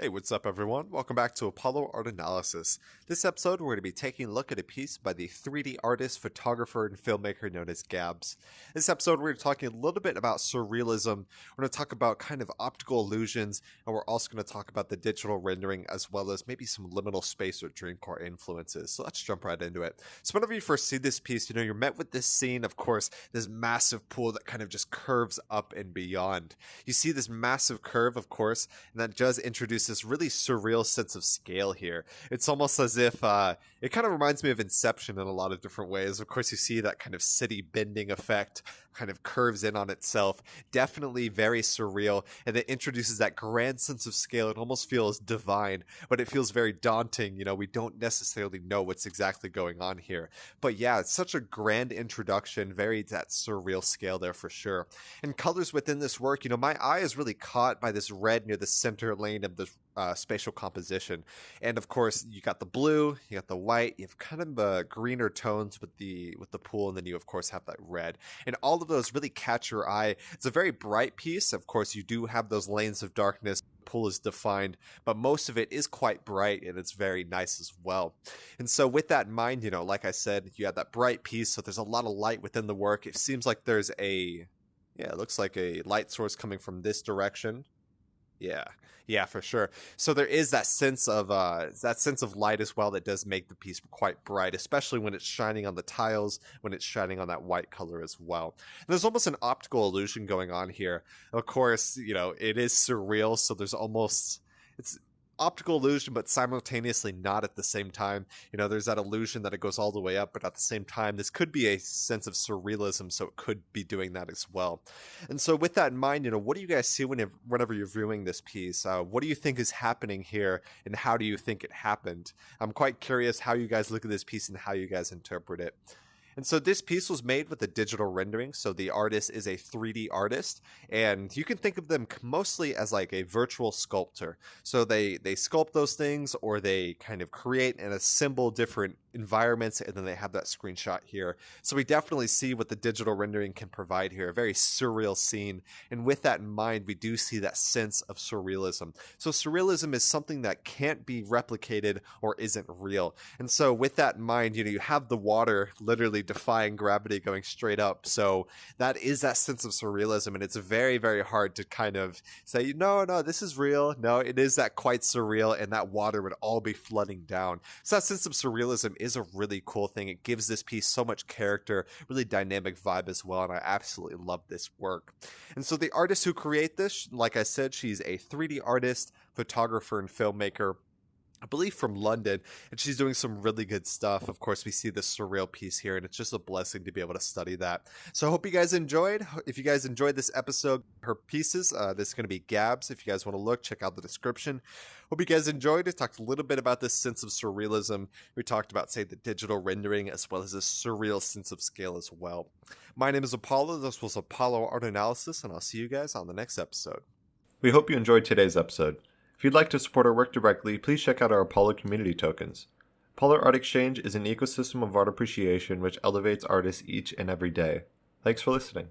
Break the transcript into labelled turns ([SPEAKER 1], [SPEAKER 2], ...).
[SPEAKER 1] Hey, what's up, everyone? Welcome back to Apollo Art Analysis. This episode, we're going to be taking a look at a piece by the 3D artist, photographer, and filmmaker known as Gabs. This episode, we're talking a little bit about surrealism. We're going to talk about kind of optical illusions, and we're also going to talk about the digital rendering, as well as maybe some liminal space or dreamcore influences. So let's jump right into it. So whenever you first see this piece, you're met with this scene, of course, this massive pool that kind of just curves up and beyond. You see this massive curve, of course, and that does introduce this really surreal sense of scale here. It's almost as if it kind of reminds me of Inception in a lot of different ways. Of course, you see that kind of city bending effect kind of curves in on itself. Definitely very surreal, and it introduces that grand sense of scale. It almost feels divine, but it feels very daunting. We don't necessarily know what's exactly going on here. But yeah, it's such a grand introduction, very that surreal scale there for sure. And colors within this work, my eye is really caught by this red near the center lane of the spatial composition. And of course, you got the blue, you got the white, you have kind of greener tones with the pool, and then you of course have that red. And all of those really catch your eye. It's a very bright piece. Of course, you do have those lanes of darkness. Pool is defined, but most of it is quite bright, and it's very nice as well. And so with that in mind, like I said, you have that bright piece, so there's a lot of light within the work. It seems like there's it looks like a light source coming from this direction. Yeah, for sure. So there is that sense of light as well that does make the piece quite bright, especially when it's shining on the tiles, when it's shining on that white color as well. And there's almost an optical illusion going on here. Of course, it is surreal, so it's optical illusion, but simultaneously not at the same time. There's that illusion that it goes all the way up, but at the same time, this could be a sense of surrealism, so it could be doing that as well. And so with that in mind, what do you guys see whenever you're viewing this piece? What do you think is happening here, and how do you think it happened? I'm quite curious how you guys look at this piece and how you guys interpret it. And so this piece was made with a digital rendering. So the artist is a 3D artist, and you can think of them mostly as like a virtual sculptor. So they sculpt those things, or they kind of create and assemble different environments, and then they have that screenshot here. So we definitely see what the digital rendering can provide here, a very surreal scene. And with that in mind, we do see that sense of surrealism. So surrealism is something that can't be replicated or isn't real. And so with that in mind, you have the water literally defying gravity, going straight up. So that is that sense of surrealism, and it's very, very hard to kind of say, no, this is real. No, it is that quite surreal, and that water would all be flooding down. So that sense of surrealism is a really cool thing. It gives this piece so much character, really dynamic vibe as well, and I absolutely love this work. And so the artist who create this, like I said, she's a 3D artist, photographer, and filmmaker, I believe from London, and she's doing some really good stuff. Of course, we see this surreal piece here, and it's just a blessing to be able to study that. So I hope you guys enjoyed. If you guys enjoyed this episode, her pieces, this is going to be Gabs. If you guys want to look, check out the description. Hope you guys enjoyed it. Talked a little bit about this sense of surrealism. We talked about, say, the digital rendering, as well as a surreal sense of scale as well. My name is Apollo. This was Apollo Art Analysis, and I'll see you guys on the next episode.
[SPEAKER 2] We hope you enjoyed today's episode. If you'd like to support our work directly, please check out our Apollo community tokens. Apollo Art Exchange is an ecosystem of art appreciation which elevates artists each and every day. Thanks for listening.